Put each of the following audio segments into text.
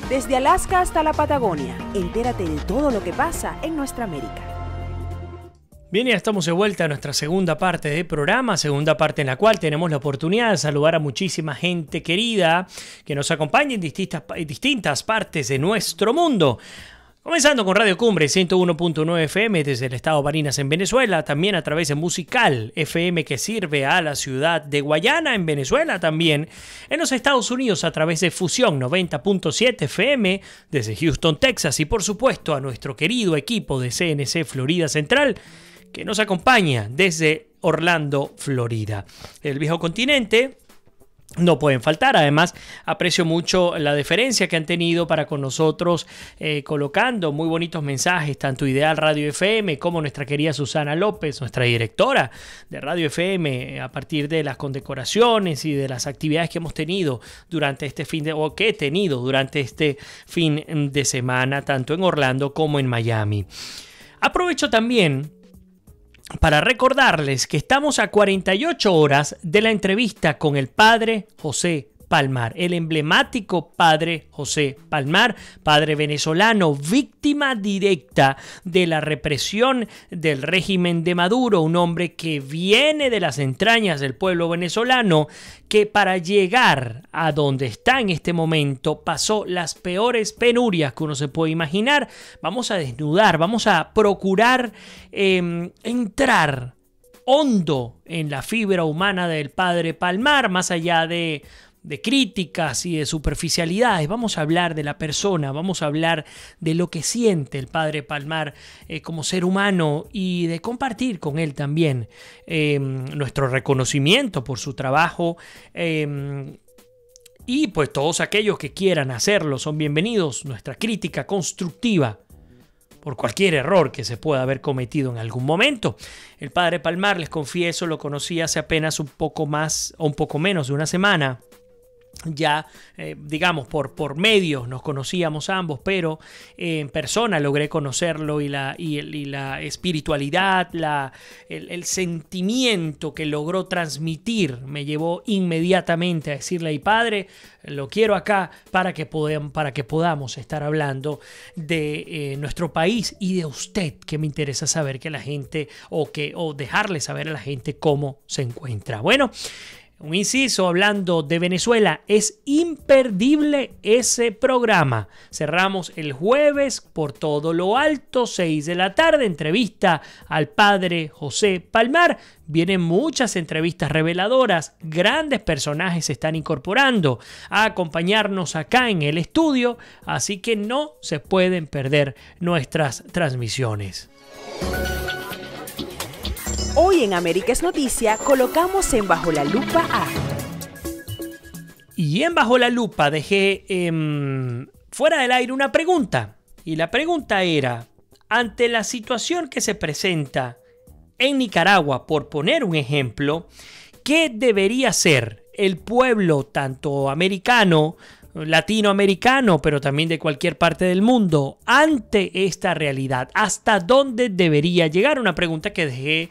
Desde Alaska hasta la Patagonia, entérate de todo lo que pasa en nuestra América. Bien, ya estamos de vuelta a nuestra segunda parte del programa, segunda parte en la cual tenemos la oportunidad de saludar a muchísima gente querida que nos acompaña en distintas partes de nuestro mundo. Comenzando con Radio Cumbre 101.9 FM desde el estado Barinas en Venezuela, también a través de Musical FM que sirve a la ciudad de Guayana en Venezuela, también en los Estados Unidos a través de Fusión 90.7 FM desde Houston, Texas, y por supuesto a nuestro querido equipo de CNC Florida Central que nos acompaña desde Orlando, Florida. El viejo continente no pueden faltar. Además, aprecio mucho la deferencia que han tenido para con nosotros, colocando muy bonitos mensajes, tanto Ideal Radio FM como nuestra querida Susana López, nuestra directora de Radio FM, a partir de las condecoraciones y de las actividades que hemos tenido durante este que he tenido durante este fin de semana, tanto en Orlando como en Miami. Aprovecho también para recordarles que estamos a 48 horas de la entrevista con el padre José Palmar, el emblemático padre José Palmar, padre venezolano, víctima directa de la represión del régimen de Maduro, un hombre que viene de las entrañas del pueblo venezolano, que para llegar a donde está en este momento pasó las peores penurias que uno se puede imaginar. Vamos a desnudar, vamos a procurar entrar hondo en la fibra humana del padre Palmar, más allá de críticas y de superficialidades. Vamos a hablar de la persona, vamos a hablar de lo que siente el padre Palmar como ser humano, y de compartir con él también nuestro reconocimiento por su trabajo, y pues todos aquellos que quieran hacerlo son bienvenidos. Nuestra crítica constructiva por cualquier error que se pueda haber cometido en algún momento. El padre Palmar, les confieso, lo conocí hace apenas un poco más o un poco menos de una semana. Ya, digamos, por medios nos conocíamos ambos, pero en persona logré conocerlo, y la espiritualidad, el sentimiento que logró transmitir me llevó inmediatamente a decirle: "Ay, padre, lo quiero acá para que podamos estar hablando de nuestro país y de usted, que me interesa saber que la gente, o dejarle saber a la gente cómo se encuentra". Bueno, un inciso, hablando de Venezuela, es imperdible ese programa. Cerramos el jueves por todo lo alto, 6 de la tarde, entrevista al padre José Palmar. Vienen muchas entrevistas reveladoras, grandes personajes se están incorporando a acompañarnos acá en el estudio, así que no se pueden perder nuestras transmisiones. Hoy en América es Noticia colocamos en Bajo la Lupa a... Y en Bajo la Lupa dejé fuera del aire una pregunta. Y la pregunta era: ante la situación que se presenta en Nicaragua, por poner un ejemplo, ¿qué debería hacer el pueblo, tanto americano, latinoamericano, pero también de cualquier parte del mundo, ante esta realidad? ¿Hasta dónde debería llegar? Una pregunta que dejé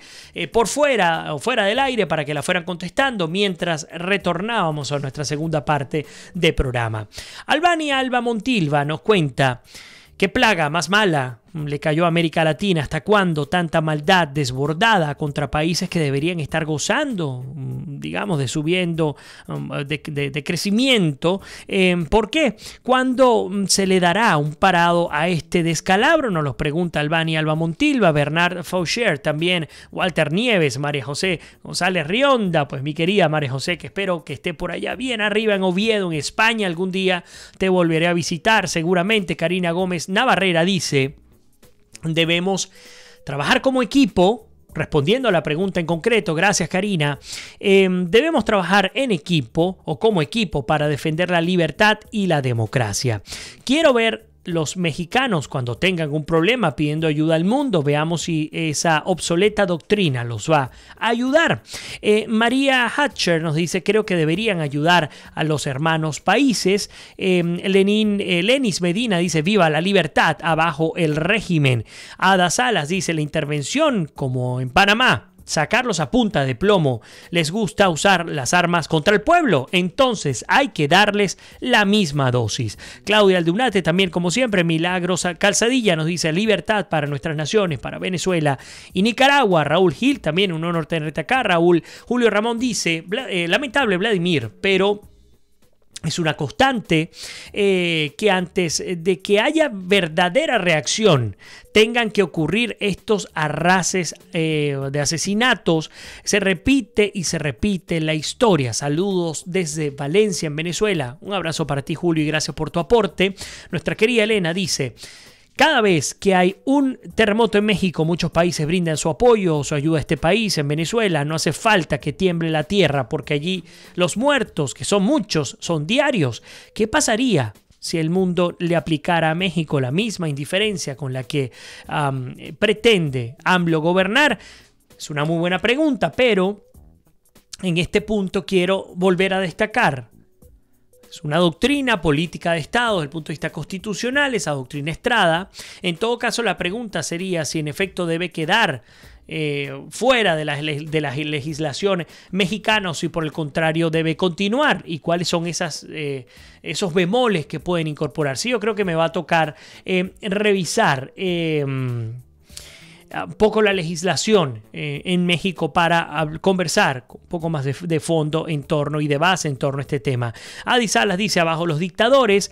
por fuera o fuera del aire para que la fueran contestando mientras retornábamos a nuestra segunda parte de programa. Albania Alba Montilva nos cuenta: ¿qué plaga más mala le cayó a América Latina? ¿Hasta cuándo tanta maldad desbordada contra países que deberían estar gozando, digamos, de crecimiento? ¿Por qué? ¿Cuándo se le dará un parado a este descalabro? Nos lo pregunta Albania Alba Montilva, Bernard Faucher, también Walter Nieves, María José González Rionda. Pues mi querida María José, que espero que esté por allá bien arriba en Oviedo, en España, algún día te volveré a visitar seguramente. Karina Gómez Navarrera dice: debemos trabajar como equipo. Respondiendo a la pregunta en concreto, gracias Karina, debemos trabajar en equipo o como equipo para defender la libertad y la democracia. Quiero ver los mexicanos, cuando tengan un problema, pidiendo ayuda al mundo. Veamos si esa obsoleta doctrina los va a ayudar. María Hatcher nos dice: creo que deberían ayudar a los hermanos países. Lenis Medina dice: viva la libertad, abajo el régimen. Ada Salas dice: la intervención como en Panamá sacarlos a punta de plomo. Les gusta usar las armas contra el pueblo, entonces hay que darles la misma dosis. Claudia Aldunate también, como siempre. Milagros Calzadilla nos dice libertad para nuestras naciones, para Venezuela y Nicaragua. Raúl Gil, también un honor tenerte acá. Raúl Julio Ramón dice, lamentable Vladimir, pero es una constante que antes de que haya verdadera reacción tengan que ocurrir estos arrases de asesinatos. Se repite y se repite la historia. Saludos desde Valencia, en Venezuela. Un abrazo para ti, Julio, y gracias por tu aporte. Nuestra querida Elena dice: cada vez que hay un terremoto en México, muchos países brindan su apoyo o su ayuda a este país. En Venezuela no hace falta que tiemble la tierra porque allí los muertos, que son muchos, son diarios. ¿Qué pasaría si el mundo le aplicara a México la misma indiferencia con la que pretende AMLO gobernar? Es una muy buena pregunta, pero en este punto quiero volver a destacar. Es una doctrina política de Estado desde el punto de vista constitucional, esa doctrina Estrada. En todo caso, la pregunta sería si en efecto debe quedar fuera de la legislación mexicana o si por el contrario debe continuar y cuáles son esos bemoles que pueden incorporar. Sí, yo creo que me va a tocar revisar un poco la legislación en México para conversar un poco más de fondo en torno y de base en torno a este tema. Adi Salas dice: abajo los dictadores.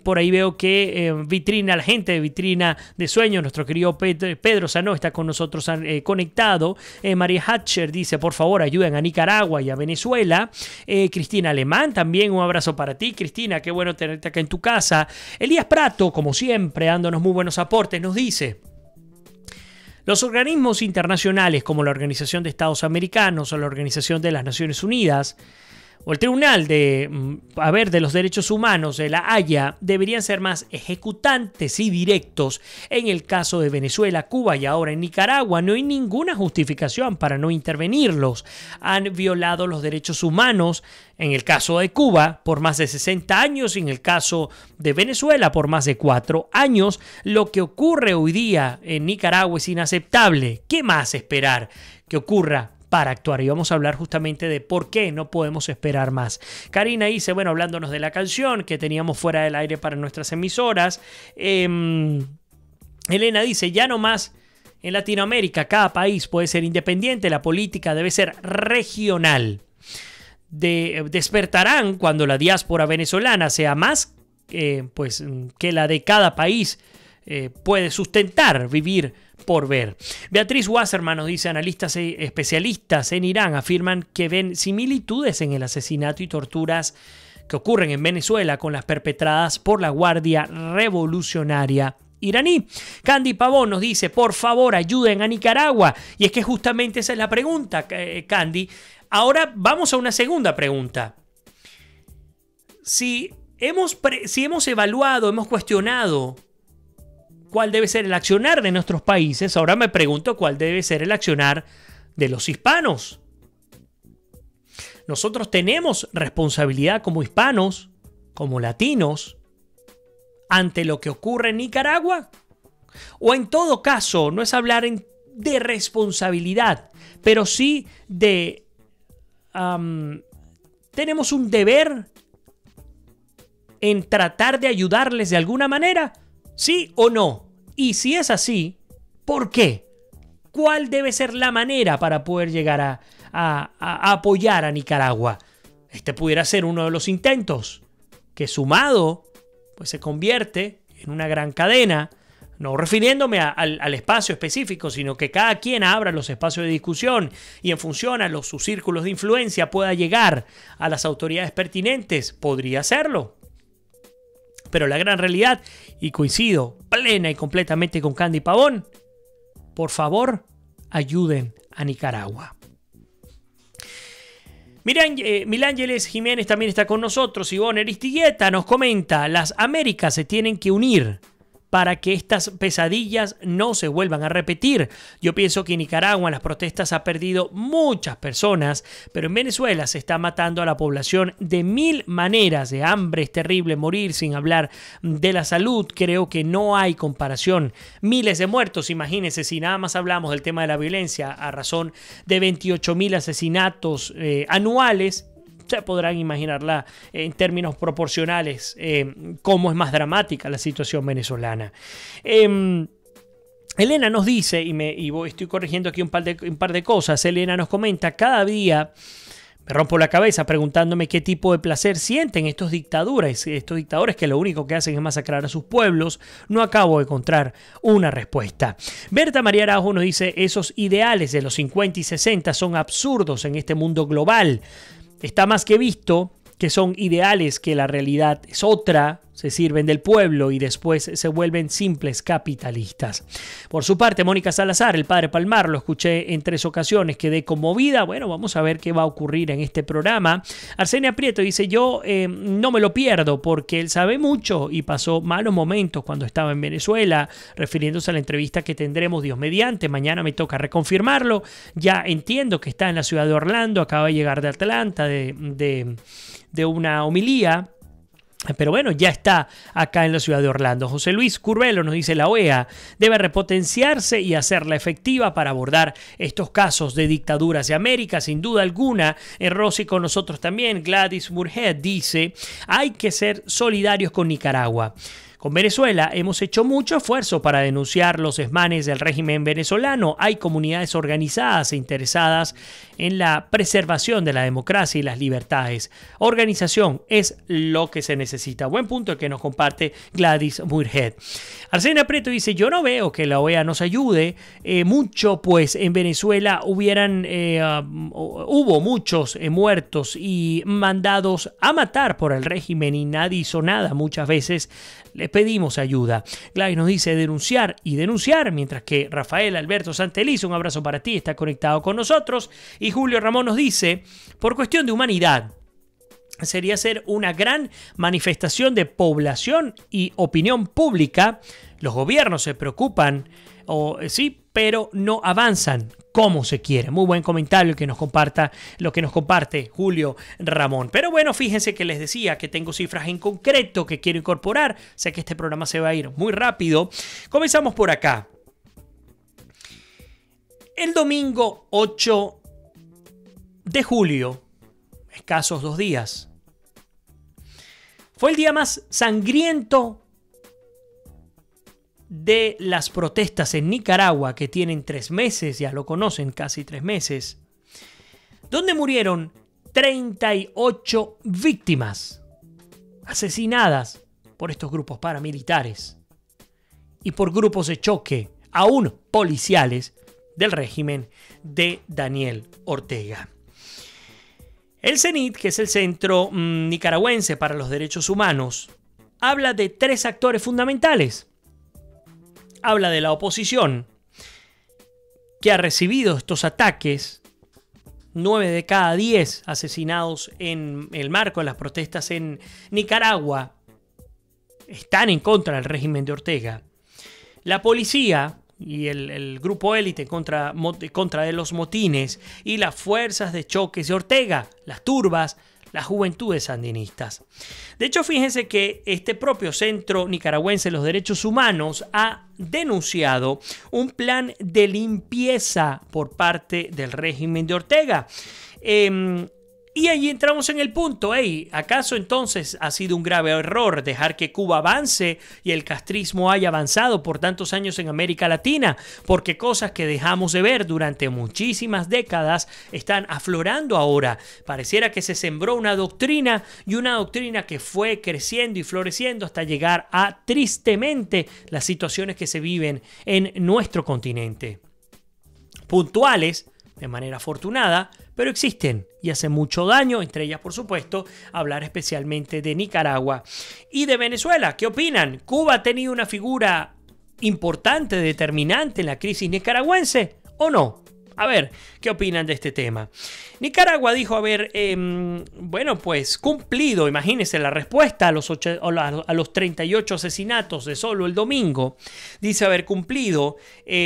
Por ahí veo que Vitrina, la gente de Vitrina de Sueños, nuestro querido Pedro Sanó está con nosotros conectado. María Hatcher dice: por favor ayuden a Nicaragua y a Venezuela. Cristina Alemán también, un abrazo para ti, Cristina, qué bueno tenerte acá en tu casa. Elías Prato, como siempre, dándonos muy buenos aportes, nos dice: los organismos internacionales como la Organización de Estados Americanos o la Organización de las Naciones Unidas o el Tribunal de los Derechos Humanos de La Haya deberían ser más ejecutantes y directos en el caso de Venezuela, Cuba y ahora en Nicaragua. No hay ninguna justificación para no intervenirlos. Han violado los derechos humanos en el caso de Cuba por más de 60 años y en el caso de Venezuela por más de 4 años. Lo que ocurre hoy día en Nicaragua es inaceptable. ¿Qué más esperar que ocurra para actuar? Y vamos a hablar justamente de por qué no podemos esperar más. Karina dice, bueno, hablándonos de la canción que teníamos fuera del aire para nuestras emisoras. Elena dice, ya no más en Latinoamérica, cada país puede ser independiente, la política debe ser regional. Despertarán cuando la diáspora venezolana sea más que la de cada país puede sustentar, vivir por ver. Beatriz Wasserman nos dice: analistas especialistas en Irán afirman que ven similitudes en el asesinato y torturas que ocurren en Venezuela con las perpetradas por la Guardia Revolucionaria iraní. Candy Pavón nos dice: por favor ayuden a Nicaragua. Y es que justamente esa es la pregunta, Candy. Ahora vamos a una segunda pregunta. Si hemos evaluado, hemos cuestionado cuál debe ser el accionar de nuestros países, ahora me pregunto cuál debe ser el accionar de los hispanos. Nosotros tenemos responsabilidad como hispanos, como latinos, ante lo que ocurre en Nicaragua. O en todo caso, no es hablar de responsabilidad, pero sí de... tenemos un deber en tratar de ayudarles de alguna manera. ¿Sí o no? Y si es así, ¿por qué? ¿Cuál debe ser la manera para poder llegar a apoyar a Nicaragua? Este pudiera ser uno de los intentos que sumado pues se convierte en una gran cadena, no refiriéndome al espacio específico, sino que cada quien abra los espacios de discusión y en función a sus círculos de influencia pueda llegar a las autoridades pertinentes. Podría hacerlo. Pero la gran realidad, y coincido plena y completamente con Candy Pavón, por favor, ayuden a Nicaragua. Milángeles Jiménez también está con nosotros. Ivonne Aristigueta nos comenta: las Américas se tienen que unir para que estas pesadillas no se vuelvan a repetir. Yo pienso que en Nicaragua las protestas ha perdido muchas personas, pero en Venezuela se está matando a la población de 1000 maneras. De hambre es terrible morir, sin hablar de la salud. Creo que no hay comparación. Miles de muertos, imagínense, si nada más hablamos del tema de la violencia a razón de 28.000 asesinatos anuales. Se podrán imaginarla en términos proporcionales cómo es más dramática la situación venezolana. Elena nos dice, estoy corrigiendo aquí un par de cosas. Elena nos comenta: cada día me rompo la cabeza preguntándome qué tipo de placer sienten estos dictadores que lo único que hacen es masacrar a sus pueblos. No acabo de encontrar una respuesta. Berta María Araujo nos dice: esos ideales de los 50 y 60 son absurdos en este mundo global. Está más que visto que son ideales, que la realidad es otra, se sirven del pueblo y después se vuelven simples capitalistas. Por su parte, Mónica Salazar, el padre Palmar, lo escuché en 3 ocasiones, quedé conmovida. Bueno, vamos a ver qué va a ocurrir en este programa. Arsenia Prieto dice: yo no me lo pierdo porque él sabe mucho y pasó malos momentos cuando estaba en Venezuela, refiriéndose a la entrevista que tendremos Dios mediante. Mañana me toca reconfirmarlo. Ya entiendo que está en la ciudad de Orlando, acaba de llegar de Atlanta de una homilía. Pero bueno, ya está acá en la ciudad de Orlando. José Luis Curvelo nos dice: la OEA debe repotenciarse y hacerla efectiva para abordar estos casos de dictaduras de América, sin duda alguna. Rosy con nosotros también. Gladys Murhead dice: hay que ser solidarios con Nicaragua. Con Venezuela hemos hecho mucho esfuerzo para denunciar los desmanes del régimen venezolano. Hay comunidades organizadas e interesadas en la preservación de la democracia y las libertades. Organización es lo que se necesita. Buen punto el que nos comparte Gladys Muirhead. Arsena Preto dice: yo no veo que la OEA nos ayude mucho, pues en Venezuela hubo muchos muertos y mandados a matar por el régimen y nadie hizo nada. Muchas veces le pedimos ayuda. Gladys nos dice: denunciar y denunciar, mientras que Rafael Alberto Santeliz, un abrazo para ti, está conectado con nosotros. Y Julio Ramón nos dice: por cuestión de humanidad, sería ser una gran manifestación de población y opinión pública. Los gobiernos se preocupan, sí, pero no avanzan como se quiere. Muy buen comentario que nos comparta lo que nos comparte Julio Ramón. Pero bueno, fíjense que les decía que tengo cifras en concreto que quiero incorporar. Sé que este programa se va a ir muy rápido. Comenzamos por acá. El domingo 8 de julio, escasos 2 días, fue el día más sangriento de las protestas en Nicaragua, que tienen 3 meses, ya lo conocen, casi 3 meses, donde murieron 38 víctimas asesinadas por estos grupos paramilitares y por grupos de choque, aún policiales, del régimen de Daniel Ortega. El CENIT, que es el Centro Nicaragüense para los Derechos Humanos, habla de 3 actores fundamentales. Habla de la oposición, que ha recibido estos ataques, 9 de cada 10 asesinados en el marco de las protestas en Nicaragua están en contra del régimen de Ortega. La policía y el grupo élite contra de los motines y las fuerzas de choques de Ortega, las turbas, las juventudes sandinistas. De hecho, fíjense que este propio Centro Nicaragüense de los Derechos Humanos ha denunciado un plan de limpieza por parte del régimen de Ortega. Y ahí entramos en el punto, ¿acaso entonces ha sido un grave error dejar que Cuba avance y el castrismo haya avanzado por tantos años en América Latina? Porque cosas que dejamos de ver durante muchísimas décadas están aflorando ahora. Pareciera que se sembró una doctrina y una doctrina que fue creciendo y floreciendo hasta llegar a, tristemente, las situaciones que se viven en nuestro continente. Puntuales, de manera afortunada, pero existen y hacen mucho daño, entre ellas, por supuesto, hablar especialmente de Nicaragua y de Venezuela. ¿Qué opinan? ¿Cuba ha tenido una figura importante, determinante en la crisis nicaragüense o no? A ver, ¿qué opinan de este tema? Nicaragua dijo haber, pues cumplido, imagínense la respuesta a los 38 asesinatos de solo el domingo. Dice haber cumplido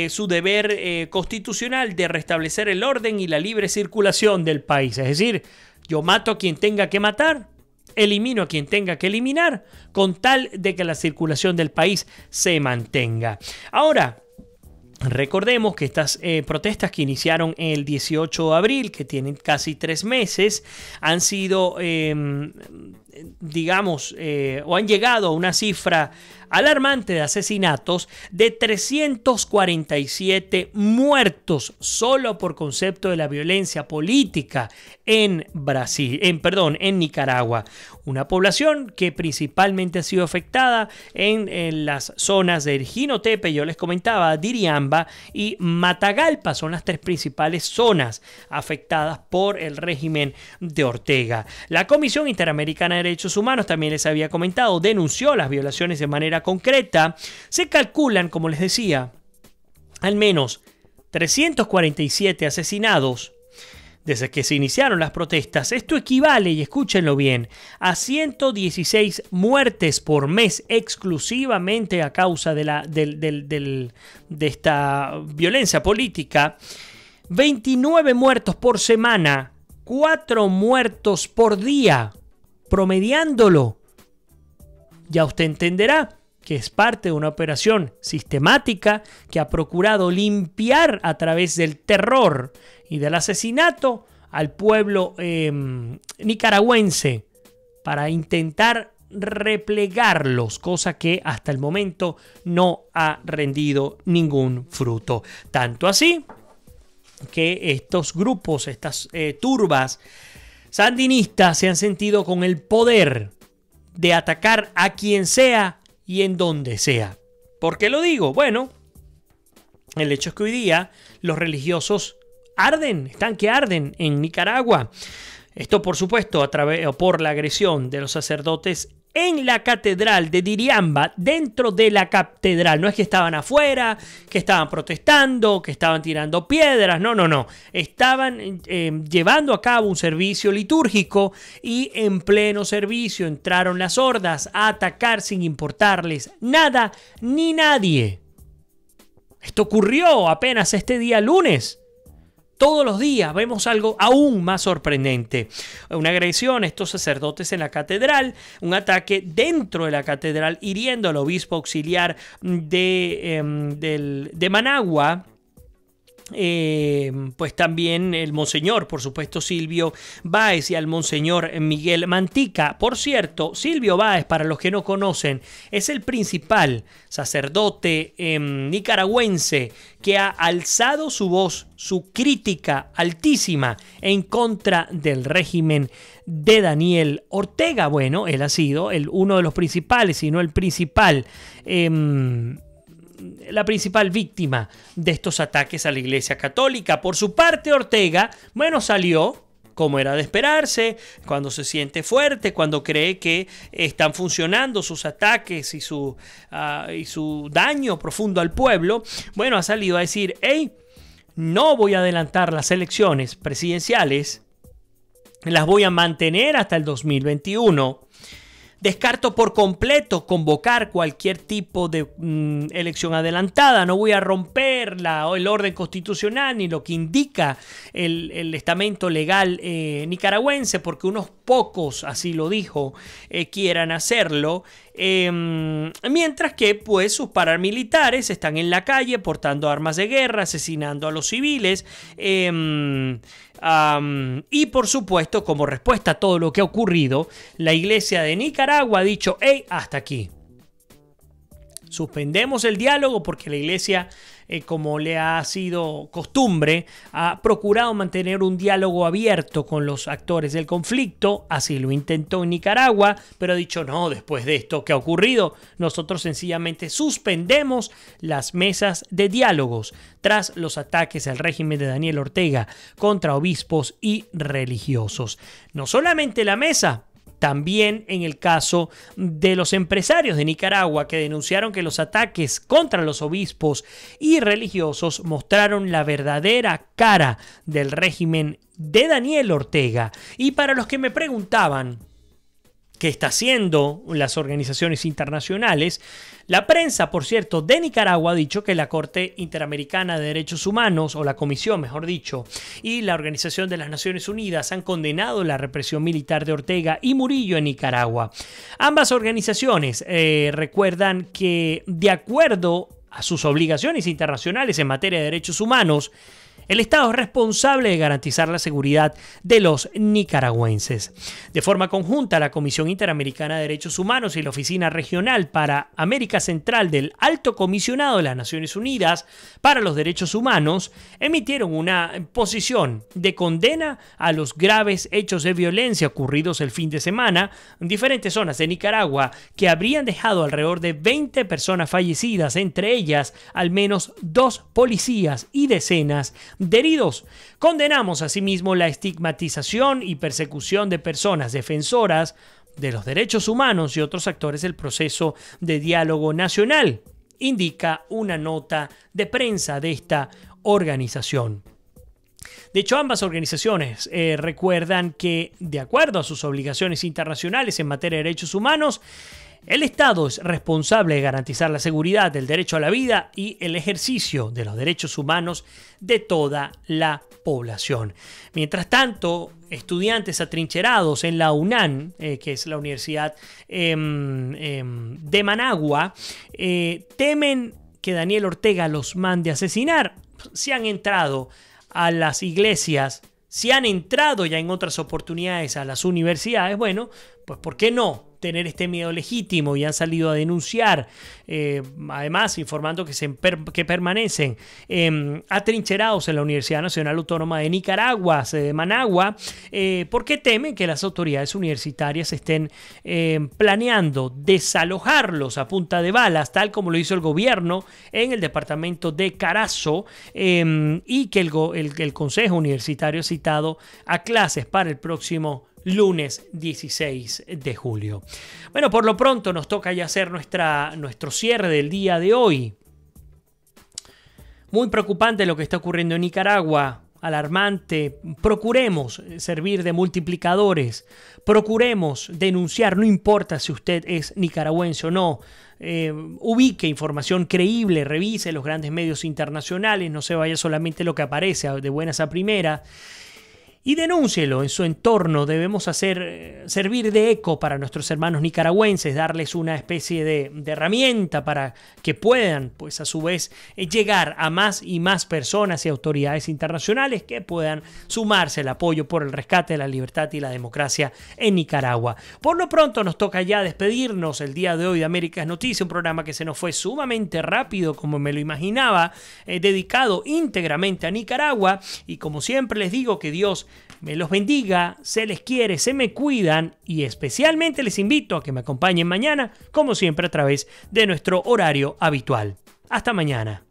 su deber constitucional de restablecer el orden y la libre circulación del país. Es decir, yo mato a quien tenga que matar, elimino a quien tenga que eliminar, con tal de que la circulación del país se mantenga. Ahora, recordemos que estas protestas que iniciaron el 18 de abril, que tienen casi 3 meses, han sido, o han llegado a una cifra alarmante de asesinatos de 347 muertos solo por concepto de la violencia política en Nicaragua. Una población que principalmente ha sido afectada en las zonas de Jinotepe, yo les comentaba, Diriamba y Matagalpa son las 3 principales zonas afectadas por el régimen de Ortega. La Comisión Interamericana de Derechos Humanos, también les había comentado, denunció las violaciones de manera concreta. Se calculan, como les decía, al menos 347 asesinados desde que se iniciaron las protestas. Esto equivale, y escúchenlo bien, a 116 muertes por mes exclusivamente a causa de esta violencia política, 29 muertos por semana, 4 muertos por día, promediándolo. Ya usted entenderá que es parte de una operación sistemática que ha procurado limpiar a través del terror y del asesinato al pueblo nicaragüense para intentar replegarlos, cosa que hasta el momento no ha rendido ningún fruto. Tanto así que estos grupos, estas turbas sandinistas se han sentido con el poder de atacar a quien sea y en donde sea. ¿Por qué lo digo? Bueno, el hecho es que hoy día los religiosos están que arden en Nicaragua. Esto, por supuesto, por la agresión de los sacerdotes en la catedral de Diriamba, dentro de la catedral. No es que estaban afuera, que estaban protestando, que estaban tirando piedras. No. Estaban llevando a cabo un servicio litúrgico y en pleno servicio entraron las hordas a atacar sin importarles nada ni nadie. Esto ocurrió apenas este día lunes. Todos los días vemos algo aún más sorprendente. Una agresión a estos sacerdotes en la catedral, un ataque dentro de la catedral hiriendo al obispo auxiliar de Managua. Pues también el monseñor, por supuesto, Silvio Báez, y al monseñor Miguel Mantica. Por cierto, Silvio Báez, para los que no conocen, es el principal sacerdote nicaragüense que ha alzado su voz, su crítica altísima en contra del régimen de Daniel Ortega. Bueno, él ha sido uno de los principales, si no el principal, la principal víctima de estos ataques a la Iglesia Católica. Por su parte, Ortega, salió, como era de esperarse, cuando se siente fuerte, cuando cree que están funcionando sus ataques y su daño profundo al pueblo. Ha salido a decir: hey, no voy a adelantar las elecciones presidenciales, las voy a mantener hasta el 2021. Descarto por completo convocar cualquier tipo de elección adelantada. No voy a romper el orden constitucional ni lo que indica el estamento legal nicaragüense, porque unos pocos, así lo dijo, quieran hacerlo. Mientras que pues sus paramilitares están en la calle portando armas de guerra, asesinando a los civiles. Y por supuesto, como respuesta a todo lo que ha ocurrido, la Iglesia de Nicaragua ha dicho: hey, hasta aquí. Suspendemos el diálogo, porque la Iglesia, como le ha sido costumbre, ha procurado mantener un diálogo abierto con los actores del conflicto. Así lo intentó en Nicaragua, pero ha dicho: no, después de esto que ha ocurrido, nosotros sencillamente suspendemos las mesas de diálogos tras los ataques al régimen de Daniel Ortega contra obispos y religiosos. No solamente la mesa, También en el caso de los empresarios de Nicaragua que denunciaron que los ataques contra los obispos y religiosos mostraron la verdadera cara del régimen de Daniel Ortega. Y para los que me preguntaban qué está haciendo las organizaciones internacionales, la prensa, por cierto, de Nicaragua ha dicho que la Corte Interamericana de Derechos Humanos, o la Comisión, mejor dicho, y la Organización de las Naciones Unidas han condenado la represión militar de Ortega y Murillo en Nicaragua. Ambas organizaciones recuerdan que, de acuerdo a sus obligaciones internacionales en materia de derechos humanos, el Estado es responsable de garantizar la seguridad de los nicaragüenses. De forma conjunta, la Comisión Interamericana de Derechos Humanos y la Oficina Regional para América Central del Alto Comisionado de las Naciones Unidas para los Derechos Humanos emitieron una posición de condena a los graves hechos de violencia ocurridos el fin de semana en diferentes zonas de Nicaragua, que habrían dejado alrededor de 20 personas fallecidas, entre ellas al menos 2 policías y decenas de heridos. Condenamos asimismo la estigmatización y persecución de personas defensoras de los derechos humanos y otros actores del proceso de diálogo nacional, indica una nota de prensa de esta organización. De hecho, ambas organizaciones recuerdan que, de acuerdo a sus obligaciones internacionales en materia de derechos humanos, el Estado es responsable de garantizar la seguridad del derecho a la vida y el ejercicio de los derechos humanos de toda la población. Mientras tanto, estudiantes atrincherados en la UNAM, que es la Universidad de Managua, temen que Daniel Ortega los mande a asesinar. Si han entrado a las iglesias, si han entrado ya en otras oportunidades a las universidades, bueno, pues ¿por qué no tener este miedo legítimo? Y han salido a denunciar, además informando que permanecen atrincherados en la Universidad Nacional Autónoma de Nicaragua, sede de Managua, porque temen que las autoridades universitarias estén planeando desalojarlos a punta de balas, tal como lo hizo el gobierno en el departamento de Carazo, y que el Consejo Universitario ha citado a clases para el próximo lunes 16 de julio. Bueno, por lo pronto nos toca ya hacer nuestro cierre del día de hoy. Muy preocupante lo que está ocurriendo en Nicaragua, alarmante. Procuremos servir de multiplicadores, procuremos denunciar, no importa si usted es nicaragüense o no. Ubique información creíble, revise los grandes medios internacionales, no se vaya solamente lo que aparece de buenas a primeras. Y denúncielo en su entorno. Debemos servir de eco para nuestros hermanos nicaragüenses, darles una especie de herramienta para que puedan, pues a su vez, llegar a más y más personas y autoridades internacionales que puedan sumarse al apoyo por el rescate de la libertad y la democracia en Nicaragua. Por lo pronto nos toca ya despedirnos el día de hoy de América es Noticia, un programa que se nos fue sumamente rápido, como me lo imaginaba, dedicado íntegramente a Nicaragua. Y como siempre les digo, que Dios me los bendiga, se les quiere, se me cuidan, y especialmente les invito a que me acompañen mañana, como siempre, a través de nuestro horario habitual. Hasta mañana.